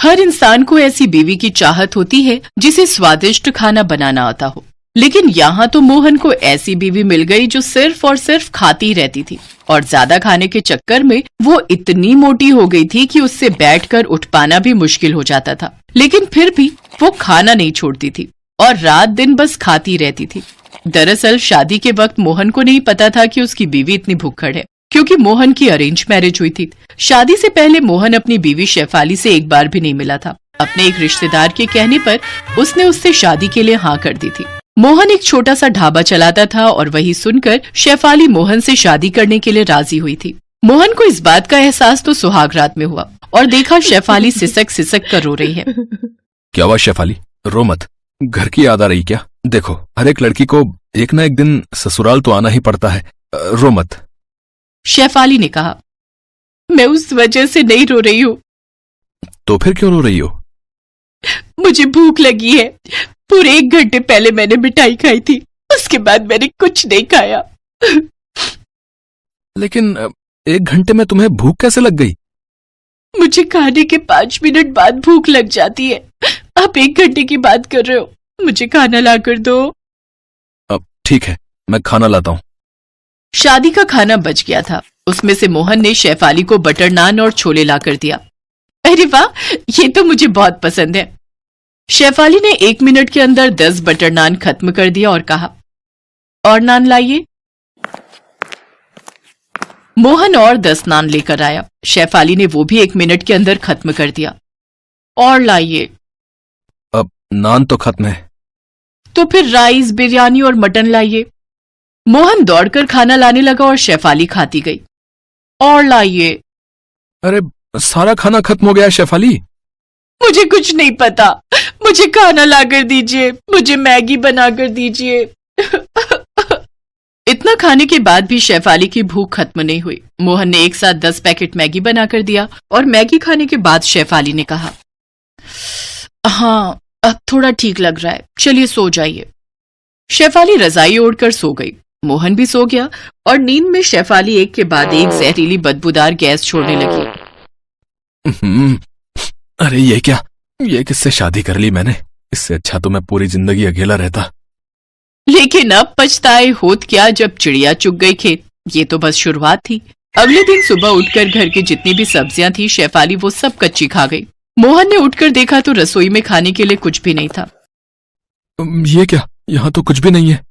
हर इंसान को ऐसी बीवी की चाहत होती है जिसे स्वादिष्ट खाना बनाना आता हो, लेकिन यहाँ तो मोहन को ऐसी बीवी मिल गई जो सिर्फ और सिर्फ खाती रहती थी और ज्यादा खाने के चक्कर में वो इतनी मोटी हो गई थी कि उससे बैठकर उठ पाना भी मुश्किल हो जाता था। लेकिन फिर भी वो खाना नहीं छोड़ती थी और रात दिन बस खाती रहती थी। दरअसल शादी के वक्त मोहन को नहीं पता था कि उसकी बीवी इतनी भुक्कड़ है, क्योंकि मोहन की अरेंज मैरिज हुई थी। शादी से पहले मोहन अपनी बीवी शेफाली से एक बार भी नहीं मिला था। अपने एक रिश्तेदार के कहने पर उसने उससे शादी के लिए हाँ कर दी थी। मोहन एक छोटा सा ढाबा चलाता था और वही सुनकर शेफाली मोहन से शादी करने के लिए राजी हुई थी। मोहन को इस बात का एहसास तो सुहाग रात में हुआ और देखा शेफाली सिसक सिसक कर रो रही है। क्या हुआ शेफाली, रो मत, घर की याद आ रही क्या? देखो, हर एक लड़की को एक ना एक दिन ससुराल तो आना ही पड़ता है, रो मत। शेफाली ने कहा, मैं उस वजह से नहीं रो रही हूँ। तो फिर क्यों रो रही हो? मुझे भूख लगी है। पूरे 1 घंटे पहले मैंने मिठाई खाई थी, उसके बाद मैंने कुछ नहीं खाया। लेकिन 1 घंटे में तुम्हें भूख कैसे लग गई? मुझे खाने के 5 मिनट बाद भूख लग जाती है। आप 1 घंटे की बात कर रहे हो, मुझे खाना ला कर दो। अब ठीक है, मैं खाना लाता हूँ। शादी का खाना बच गया था। उसमें से मोहन ने शेफाली को बटर नान और छोले ला कर दिया। अरे वाह, ये तो मुझे बहुत पसंद है। शेफाली ने 1 मिनट के अंदर 10 बटर नान खत्म कर दिया और कहा, और नान लाइए। मोहन और 10 नान लेकर आया। शेफाली ने वो भी 1 मिनट के अंदर खत्म कर दिया। और लाइए। अब नान तो खत्म है। तो फिर राइस, बिरयानी और मटन लाइए। मोहन दौड़कर खाना लाने लगा और शेफाली खाती गई। और लाइए। अरे सारा खाना खत्म हो गया शेफाली। मुझे कुछ नहीं पता, मुझे खाना लाकर दीजिए, मुझे मैगी बनाकर दीजिए। इतना खाने के बाद भी शेफाली की भूख खत्म नहीं हुई। मोहन ने एक साथ 10 पैकेट मैगी बनाकर दिया और मैगी खाने के बाद शेफाली ने कहा, हाँ अब थोड़ा ठीक लग रहा है, चलिए सो जाइए। शेफाली रजाई ओढ़कर सो गई। मोहन भी सो गया और नींद में शेफाली एक के बाद एक जहरीली बदबूदार गैस छोड़ने लगी। अरे ये क्या, ये किससे शादी कर ली मैंने? इससे अच्छा तो मैं पूरी जिंदगी अकेला रहता। लेकिन अब पछताए होत क्या जब चिड़िया चुग गई खेत। ये तो बस शुरुआत थी। अगले दिन सुबह उठकर घर की जितनी भी सब्जियां थी शेफाली वो सब कच्ची खा गई। मोहन ने उठकर देखा तो रसोई में खाने के लिए कुछ भी नहीं था। ये क्या, यहाँ तो कुछ भी नहीं है।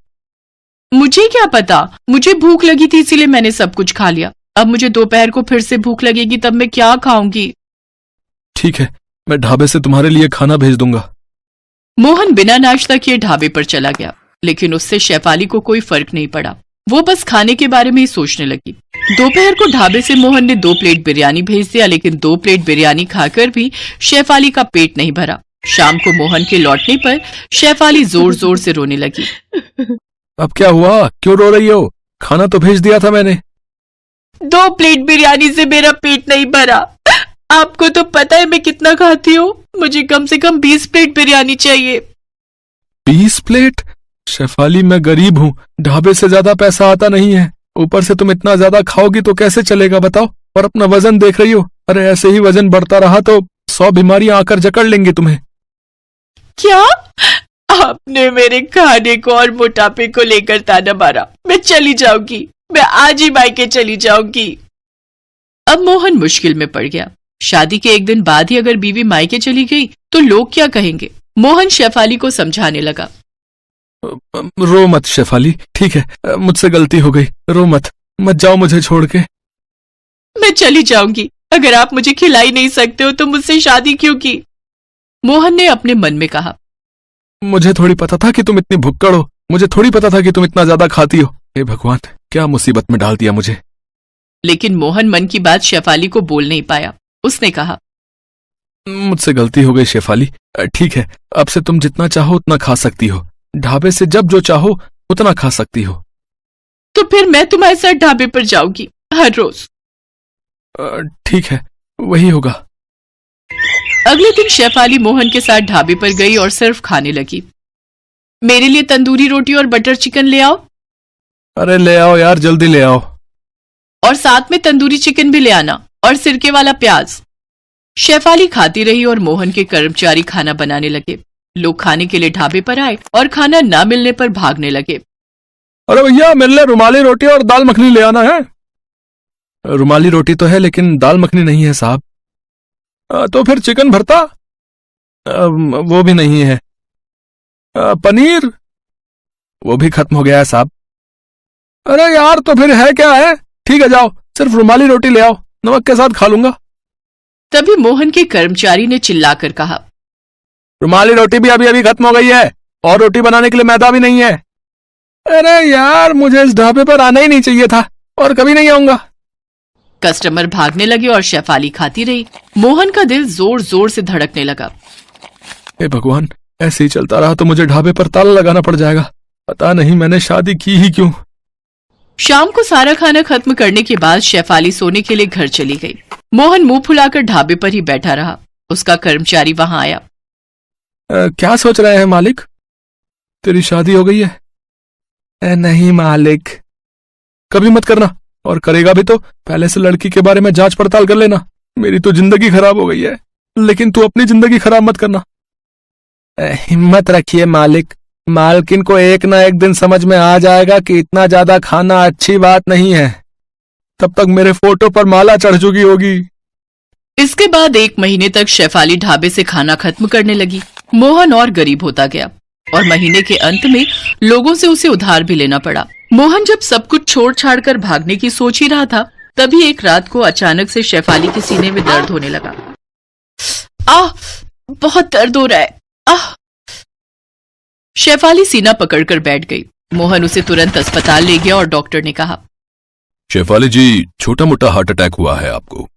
मुझे क्या पता, मुझे भूख लगी थी इसीलिए मैंने सब कुछ खा लिया। अब मुझे दोपहर को फिर से भूख लगेगी, तब मैं क्या खाऊंगी? ठीक है, मैं ढाबे से तुम्हारे लिए खाना भेज दूंगा। मोहन बिना नाश्ता किए ढाबे पर चला गया, लेकिन उससे शेफाली को कोई फर्क नहीं पड़ा। वो बस खाने के बारे में ही सोचने लगी। दोपहर को ढाबे से मोहन ने 2 प्लेट बिरयानी भेज दिया, लेकिन 2 प्लेट बिरयानी खाकर भी शेफाली का पेट नहीं भरा। शाम को मोहन के लौटने पर शेफाली जोर जोर से रोने लगी। अब क्या हुआ, क्यों रो रही हो? खाना तो भेज दिया था मैंने। 2 प्लेट बिरयानी से मेरा पेट नहीं भरा। आपको तो पता है मैं कितना खाती हूँ, मुझे कम से कम 20 प्लेट बिरयानी चाहिए। 20 प्लेट? शेफाली मैं गरीब हूँ, ढाबे से ज्यादा पैसा आता नहीं है। ऊपर से तुम इतना ज्यादा खाओगी तो कैसे चलेगा बताओ? और अपना वजन देख रही हो? अरे ऐसे ही वजन बढ़ता रहा तो 100 बीमारियां आकर जकड़ लेंगी तुम्हें। क्या? आपने मेरे खाने को और मोटापे को लेकर ताना मारा। मैं चली जाऊंगी, मैं आज ही मायके चली जाऊंगी। अब मोहन मुश्किल में पड़ गया। शादी के 1 दिन बाद ही अगर बीवी मायके चली गई तो लोग क्या कहेंगे? मोहन शेफाली को समझाने लगा। रो मत शेफाली, ठीक है, मुझसे गलती हो गई, रो मत, मत जाओ मुझे छोड़ के। मैं चली जाऊंगी, अगर आप मुझे खिला ही नहीं सकते हो तो मुझसे शादी क्यों की? मोहन ने अपने मन में कहा। मुझे थोड़ी पता था कि तुम इतनी भुक्कड़ हो, मुझे थोड़ी पता था कि तुम इतना ज्यादा खाती हो। हे भगवान, क्या मुसीबत में डाल दिया मुझे। लेकिन मोहन मन की बात शेफाली को बोल नहीं पाया। उसने कहा, मुझसे गलती हो गई शेफाली, ठीक है, अब से तुम जितना चाहो उतना खा सकती हो। ढाबे से जब जो चाहो उतना खा सकती हो। तो फिर मैं तुम्हारे साथ ढाबे पर जाऊंगी हर रोज। ठीक है, वही होगा। अगले दिन शेफाली मोहन के साथ ढाबे पर गई और सिर्फ खाने लगी। मेरे लिए तंदूरी रोटी और बटर चिकन ले आओ। अरे ले आओ यार, जल्दी ले आओ। और साथ में तंदूरी चिकन भी ले आना और सिरके वाला प्याज। शेफाली खाती रही और मोहन के कर्मचारी खाना बनाने लगे। लोग खाने के लिए ढाबे पर आए और खाना ना मिलने पर भागने लगे। अरे भैया, मेरे लिए रुमाली रोटी और दाल मखनी ले आना है। रुमाली रोटी तो है लेकिन दाल मखनी नहीं है साहब। तो फिर चिकन भरता? वो भी नहीं है। पनीर? वो भी खत्म हो गया है साहब। अरे यार, तो फिर है क्या है? ठीक है, जाओ, सिर्फ रुमाली रोटी ले आओ, नमक के साथ खा लूंगा। तभी मोहन के कर्मचारी ने चिल्लाकर कहा, रुमाली रोटी भी अभी अभी खत्म हो गई है और रोटी बनाने के लिए मैदा भी नहीं है। अरे यार, मुझे इस ढाबे पर आना ही नहीं चाहिए था और कभी नहीं आऊंगा। कस्टमर भागने लगे और शेफाली खाती रही। मोहन का दिल जोर जोर से धड़कने लगा। हे भगवान, ऐसे ही चलता रहा तो मुझे ढाबे पर ताला लगाना पड़ जाएगा। पता नहीं मैंने शादी की ही क्यों। शाम को सारा खाना खत्म करने के बाद शेफाली सोने के लिए घर चली गई। मोहन मुंह फुलाकर ढाबे पर ही बैठा रहा। उसका कर्मचारी वहां आया। क्या सोच रहे हैं मालिक? तेरी शादी हो गई है? नहीं मालिक। कभी मत करना, और करेगा भी तो पहले से लड़की के बारे में जांच पड़ताल कर लेना। मेरी तो जिंदगी खराब हो गई है, लेकिन तू अपनी जिंदगी खराब मत करना। हिम्मत रखिए मालिक, मालकिन को एक ना एक दिन समझ में आ जाएगा कि इतना ज्यादा खाना अच्छी बात नहीं है। तब तक मेरे फोटो पर माला चढ़ चुकी होगी। इसके बाद 1 महीने तक शेफाली ढाबे से खाना खत्म करने लगी। मोहन और गरीब होता गया और महीने के अंत में लोगों से उसे उधार भी लेना पड़ा। मोहन जब सब कुछ छोड़ छाड़ कर भागने की सोच ही रहा था, तभी एक रात को अचानक से शेफाली के सीने में दर्द होने लगा। आह, बहुत दर्द हो रहा है। आह। शेफाली सीना पकड़कर बैठ गई। मोहन उसे तुरंत अस्पताल ले गया और डॉक्टर ने कहा, शेफाली जी, छोटा मोटा हार्ट अटैक हुआ है आपको।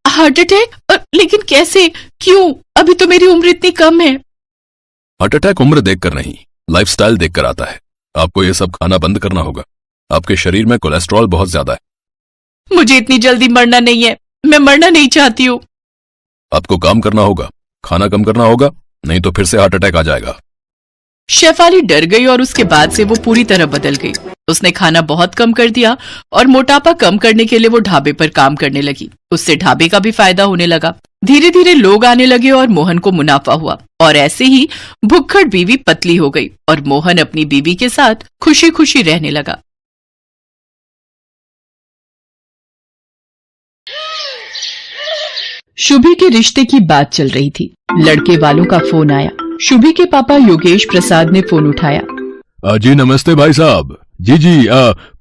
Heart attack? लेकिन कैसे? क्यों? अभी तो मेरी उम्र इतनी कम है। हार्ट अटैक उम्र देखकर नहीं, लाइफस्टाइल देखकर आता है। आपको ये सब खाना बंद करना होगा। आपके शरीर में कोलेस्ट्रॉल बहुत ज्यादा है। मुझे इतनी जल्दी मरना नहीं है, मैं मरना नहीं चाहती हूँ। आपको काम करना होगा, खाना कम करना होगा, नहीं तो फिर से हार्ट अटैक आ जाएगा। शेफाली डर गई और उसके बाद से वो पूरी तरह बदल गई। उसने खाना बहुत कम कर दिया और मोटापा कम करने के लिए वो ढाबे पर काम करने लगी। उससे ढाबे का भी फायदा होने लगा। धीरे धीरे लोग आने लगे और मोहन को मुनाफा हुआ और ऐसे ही भुक्खड़ बीवी पतली हो गई और मोहन अपनी बीवी के साथ खुशी खुशी रहने लगा। शुभी के रिश्ते की बात चल रही थी। लड़के वालों का फोन आया। शुभी के पापा योगेश प्रसाद ने फोन उठाया। जी नमस्ते भाई साहब। जी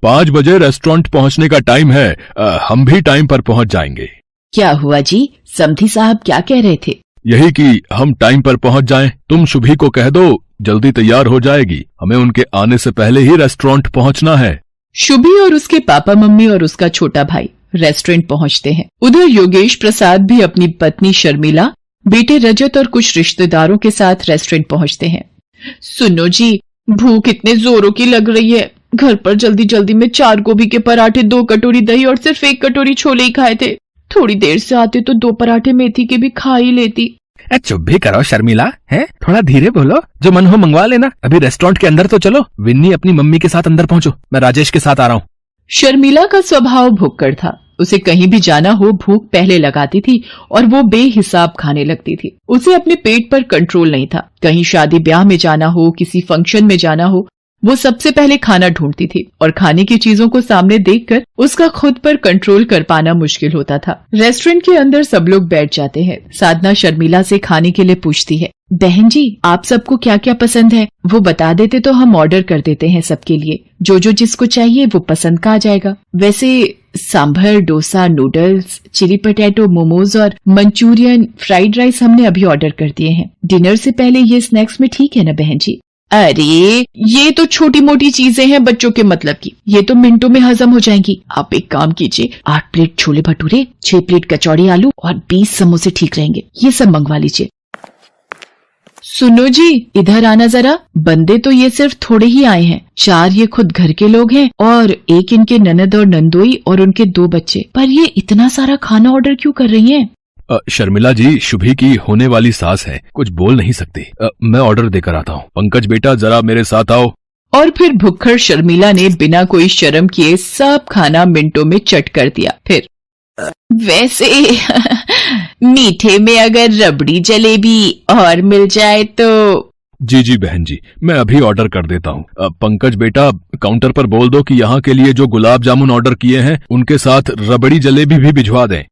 5 बजे रेस्टोरेंट पहुंचने का टाइम है। हम भी टाइम पर पहुंच जाएंगे। क्या हुआ जी? समधी साहब क्या कह रहे थे? यही कि हम टाइम पर पहुंच जाएं। तुम शुभी को कह दो, जल्दी तैयार हो जाएगी। हमें उनके आने से पहले ही रेस्टोरेंट पहुंचना है। शुभी और उसके पापा मम्मी और उसका छोटा भाई रेस्टोरेंट पहुंचते हैं। उधर योगेश प्रसाद भी अपनी पत्नी शर्मिला, बेटे रजत और कुछ रिश्तेदारों के साथ रेस्टोरेंट पहुंचते हैं। सुनो जी, भूख इतने जोरों की लग रही है। घर पर जल्दी जल्दी में 4 गोभी के पराठे, 2 कटोरी दही और सिर्फ 1 कटोरी छोले ही खाए थे। थोड़ी देर से आते तो 2 पराठे मेथी के भी खा ही लेती। चुप भी करो शर्मिला, है? थोड़ा धीरे बोलो, जो मन हो मंगवा लेना। अभी रेस्टोरेंट के अंदर तो चलो। विन्नी, अपनी मम्मी के साथ अंदर पहुंचो, मैं राजेश के साथ आ रहा हूँ। शर्मिला का स्वभाव भुक्कड़ था। उसे कहीं भी जाना हो भूख पहले लगाती थी और वो बेहिसाब खाने लगती थी। उसे अपने पेट पर कंट्रोल नहीं था। कहीं शादी ब्याह में जाना हो, किसी फंक्शन में जाना हो, वो सबसे पहले खाना ढूंढती थी और खाने की चीजों को सामने देखकर उसका खुद पर कंट्रोल कर पाना मुश्किल होता था। रेस्टोरेंट के अंदर सब लोग बैठ जाते हैं। साधना शर्मिला से खाने के लिए पूछती है, बहन जी आप सबको क्या क्या पसंद है वो बता देते तो हम ऑर्डर कर देते हैं सबके लिए। जो जो जिसको चाहिए वो पसंद का आ जाएगा। वैसे sambar, dosa, noodles, chilli potato, momos और मंचूरियन, फ्राइड राइस हमने अभी ऑर्डर कर दिए हैं। डिनर से पहले ये स्नैक्स में ठीक है ना बहन जी? अरे ये तो छोटी मोटी चीजें हैं बच्चों के मतलब की, ये तो मिनटों में हजम हो जाएंगी। आप एक काम कीजिए, 8 प्लेट छोले भटूरे, 6 प्लेट कचौड़ी आलू और 20 समोसे ठीक रहेंगे। ये सब मंगवा लीजिए। सुनो जी, इधर आना जरा। बंदे तो ये सिर्फ थोड़े ही आए हैं। 4 ये खुद घर के लोग हैं और 1 इनके ननद और नंदोई और उनके 2 बच्चे। पर ये इतना सारा खाना ऑर्डर क्यों कर रही हैं? शर्मिला जी, शुभी की होने वाली सास है, कुछ बोल नहीं सकती। मैं ऑर्डर देकर आता हूँ। पंकज बेटा जरा मेरे साथ आओ। और फिर भुक्खड़ शर्मिला ने बिना कोई शर्म किए सब खाना मिनटों में चट कर दिया। फिर वैसे मीठे में अगर रबड़ी जलेबी और मिल जाए तो। जी जी बहन जी, मैं अभी ऑर्डर कर देता हूँ। पंकज बेटा, काउंटर पर बोल दो कि यहाँ के लिए जो गुलाब जामुन ऑर्डर किए हैं उनके साथ रबड़ी जलेबी भी भिजवा दें।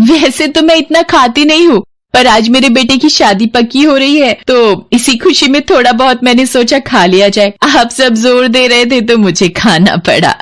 वैसे तो मैं इतना खाती नहीं हूँ, पर आज मेरे बेटे की शादी पक्की हो रही है तो इसी खुशी में थोड़ा बहुत मैंने सोचा खा लिया जाए। आप सब जोर दे रहे थे तो मुझे खाना पड़ा।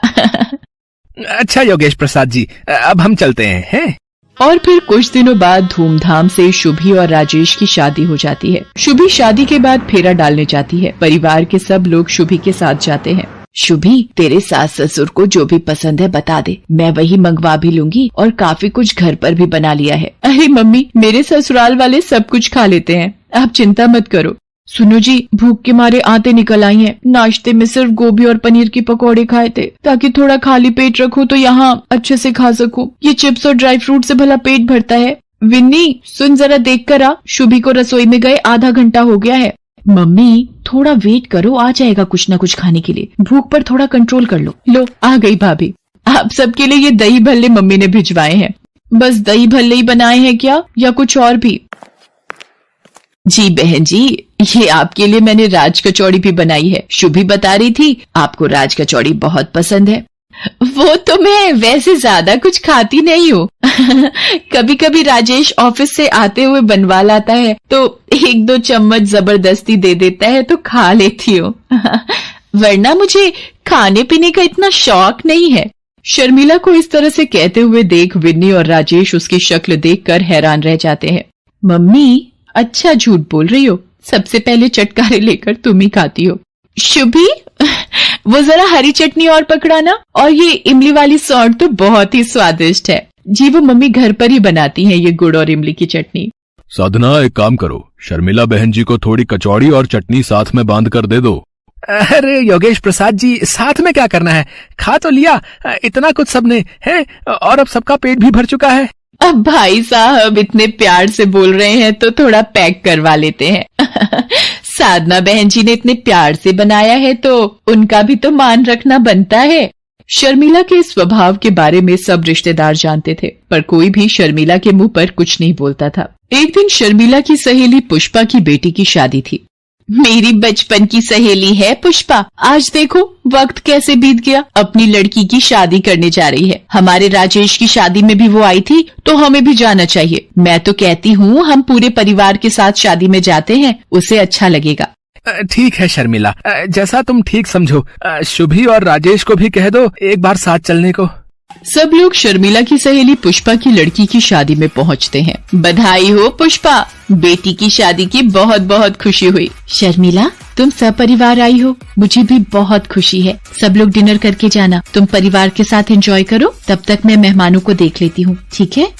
अच्छा योगेश प्रसाद जी, अब हम चलते हैं। और फिर कुछ दिनों बाद धूमधाम से शुभी और राजेश की शादी हो जाती है। शुभी शादी के बाद फेरा डालने जाती है। परिवार के सब लोग शुभी के साथ जाते हैं। शुभी, तेरे सास ससुर को जो भी पसंद है बता दे, मैं वही मंगवा भी लूंगी और काफी कुछ घर पर भी बना लिया है। अरे मम्मी, मेरे ससुराल वाले सब कुछ खा लेते हैं, आप चिंता मत करो। सुनो जी, भूख के मारे आते निकल आई हैं। नाश्ते में सिर्फ गोभी और पनीर की पकौड़े खाए थे ताकि थोड़ा खाली पेट रखूं तो यहाँ अच्छे से खा सकूं। ये चिप्स और ड्राई फ्रूट से भला पेट भरता है। विन्नी, सुन जरा देख कर आ, शुभी को रसोई में गए आधा घंटा हो गया है। मम्मी थोड़ा वेट करो, आ जाएगा कुछ न कुछ खाने के लिए, भूख पर थोड़ा कंट्रोल कर लो। लो आ गई भाभी। आप सबके लिए ये दही भल्ले मम्मी ने भिजवाए हैं। बस दही भल्ले ही बनाए हैं क्या या कुछ और भी? जी बहन जी, ये आपके लिए मैंने राज कचौड़ी भी बनाई है। शुभी बता रही थी आपको राज कचौड़ी बहुत पसंद है। वो तो मैं वैसे ज्यादा कुछ खाती नहीं हूँ। कभी कभी राजेश ऑफिस से आते हुए बनवा लाता है तो 1-2 चम्मच जबरदस्ती दे देता है तो खा लेती हूँ। वरना मुझे खाने पीने का इतना शौक नहीं है। शर्मिला को इस तरह से कहते हुए देख विन्नी और राजेश उसकी शक्ल देखकर हैरान रह जाते हैं। मम्मी, अच्छा झूठ बोल रही हो, सबसे पहले चटकारे लेकर तुम ही खाती हो। शुभी, वो जरा हरी चटनी और पकड़ाना, और ये इमली वाली सौंठ तो बहुत ही स्वादिष्ट है। जी वो मम्मी घर पर ही बनाती हैं ये गुड़ और इमली की चटनी। साधना, एक काम करो, शर्मिला बहन जी को थोड़ी कचौड़ी और चटनी साथ में बांध कर दे दो। अरे योगेश प्रसाद जी, साथ में क्या करना है, खा तो लिया, इतना कुछ सबने है और अब सबका पेट भी भर चुका है। अब भाई साहब इतने प्यार से बोल रहे हैं तो थोड़ा पैक करवा लेते हैं। साधना बहन जी ने इतने प्यार से बनाया है तो उनका भी तो मान रखना बनता है। शर्मिला के स्वभाव के बारे में सब रिश्तेदार जानते थे, पर कोई भी शर्मिला के मुंह पर कुछ नहीं बोलता था। एक दिन शर्मिला की सहेली पुष्पा की बेटी की शादी थी। मेरी बचपन की सहेली है पुष्पा, आज देखो वक्त कैसे बीत गया, अपनी लड़की की शादी करने जा रही है। हमारे राजेश की शादी में भी वो आई थी तो हमें भी जाना चाहिए। मैं तो कहती हूँ हम पूरे परिवार के साथ शादी में जाते हैं, उसे अच्छा लगेगा। ठीक है शर्मिला, जैसा तुम ठीक समझो। शुभी और राजेश को भी कह दो एक बार साथ चलने को। सब लोग शर्मिला की सहेली पुष्पा की लड़की की शादी में पहुंचते हैं। बधाई हो पुष्पा, बेटी की शादी की बहुत बहुत खुशी हुई। शर्मिला, तुम सब परिवार आई हो, मुझे भी बहुत खुशी है। सब लोग डिनर करके जाना, तुम परिवार के साथ एंजॉय करो, तब तक मैं मेहमानों को देख लेती हूँ, ठीक है?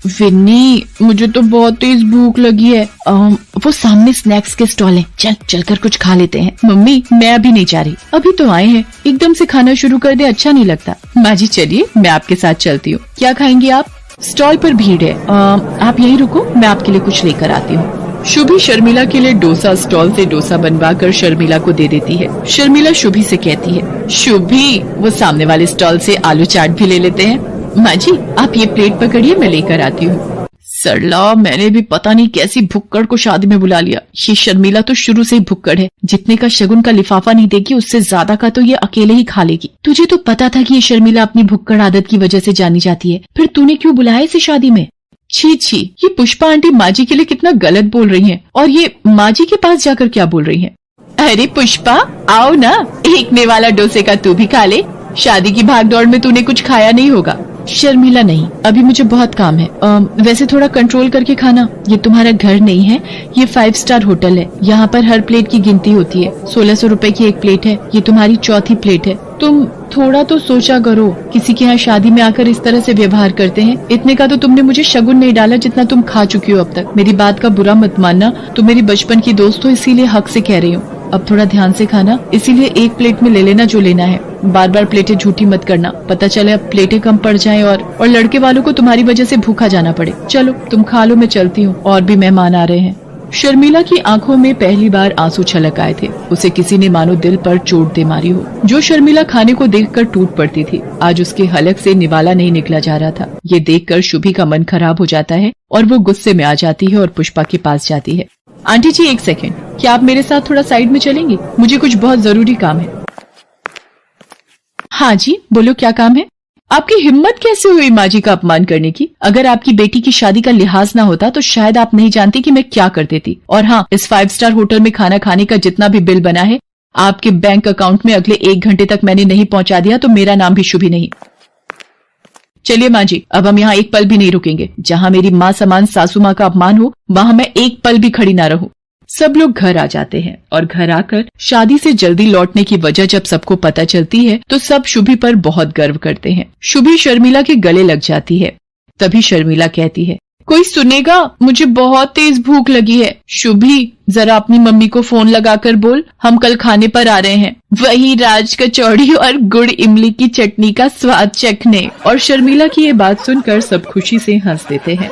विन्नी, मुझे तो बहुत तेज भूख लगी है। वो सामने स्नैक्स के स्टॉल है, चलकर कुछ खा लेते हैं। मम्मी, मैं अभी नहीं जा रही, अभी तो आए हैं, एकदम से खाना शुरू कर दे अच्छा नहीं लगता। माँ जी चलिए, मैं आपके साथ चलती हूँ। क्या खाएंगी आप? स्टॉल पर भीड़ है, आप यहीं रुको, मैं आपके लिए कुछ लेकर आती हूँ। शुभी शर्मिला के लिए डोसा स्टॉल से डोसा बनवाकर शर्मिला को दे देती है। शर्मिला शुभी से कहती है, शुभी वो सामने वाले स्टॉल से आलू चाट भी ले लेते हैं। माँ जी आप ये प्लेट पकड़िए, मैं लेकर आती हूँ। सरला, मैंने भी पता नहीं कैसी भुक्कड़ को शादी में बुला लिया। ये शर्मिला तो शुरू से ही भुक्कड़ है, जितने का शगुन का लिफाफा नहीं देगी उससे ज्यादा का तो ये अकेले ही खा लेगी। तुझे तो पता था कि ये शर्मिला अपनी भुक्कड़ आदत की वजह से जानी जाती है, फिर तूने क्यों बुलाया इसे शादी में? छी छी, ये पुष्पा आंटी माँ जी के लिए कितना गलत बोल रही है, और ये माँ जी के पास जाकर क्या बोल रही है। अरे पुष्पा, आओ ना, एक में वाला डोसे का तू भी खा ले, शादी की भागदौड़ में तूने कुछ खाया नहीं होगा। शर्मिला, नहीं, अभी मुझे बहुत काम है। वैसे थोड़ा कंट्रोल करके खाना, ये तुम्हारा घर नहीं है, ये 5 स्टार होटल है, यहाँ पर हर प्लेट की गिनती होती है। 1600 रुपए की एक प्लेट है, ये तुम्हारी चौथी प्लेट है। तुम थोड़ा तो सोचा करो, किसी के यहाँ शादी में आकर इस तरह से व्यवहार करते हैं। इतने का तो तुमने मुझे शगुन नहीं डाला जितना तुम खा चुकी हो अब तक। मेरी बात का बुरा मत मानना, तुम मेरी बचपन की दोस्त हो, इसीलिए हक से कह रही हूँ। अब थोड़ा ध्यान से खाना, इसीलिए एक प्लेट में ले लेना जो लेना है, बार बार प्लेटें झूठी मत करना, पता चले अब प्लेटें कम पड़ जाएं और लड़के वालों को तुम्हारी वजह से भूखा जाना पड़े। चलो तुम खा लो, मैं चलती हूँ, और भी मेहमान आ रहे हैं। शर्मिला की आंखों में पहली बार आंसू छलक आए थे। उसे किसी ने मानो दिल पर चोट दे मारी हो। जो शर्मिला खाने को देखकर टूट पड़ती थी, आज उसके हलक से निवाला नहीं निकला जा रहा था। ये देखकर शुभी का मन खराब हो जाता है और वो गुस्से में आ जाती है और पुष्पा के पास जाती है। आंटी जी, एक सेकेंड, क्या आप मेरे साथ थोड़ा साइड में चलेंगे? मुझे कुछ बहुत जरूरी काम है। हाँ जी, बोलो, क्या काम है? आपकी हिम्मत कैसे हुई माँ जी का अपमान करने की? अगर आपकी बेटी की शादी का लिहाज ना होता तो शायद आप नहीं जानती कि मैं क्या कर देती। और हाँ, इस 5 स्टार होटल में खाना खाने का जितना भी बिल बना है आपके बैंक अकाउंट में अगले 1 घंटे तक मैंने नहीं पहुंचा दिया तो मेरा नाम भी शुभी नहीं। चलिए माँ जी, अब हम यहाँ एक पल भी नहीं रुकेंगे। जहाँ मेरी माँ समान सासू माँ का अपमान हो वहाँ मैं एक पल भी खड़ी ना रहूं। सब लोग घर आ जाते हैं और घर आकर शादी से जल्दी लौटने की वजह जब सबको पता चलती है तो सब शुभी पर बहुत गर्व करते हैं। शुभी शर्मिला के गले लग जाती है। तभी शर्मिला कहती है, कोई सुनेगा? मुझे बहुत तेज भूख लगी है। शुभी, जरा अपनी मम्मी को फोन लगाकर बोल, हम कल खाने पर आ रहे हैं, वही राज कचौड़ी और गुड़ इमली की चटनी का स्वाद चखने। और शर्मिला की ये बात सुनकर सब खुशी से हंस देते हैं।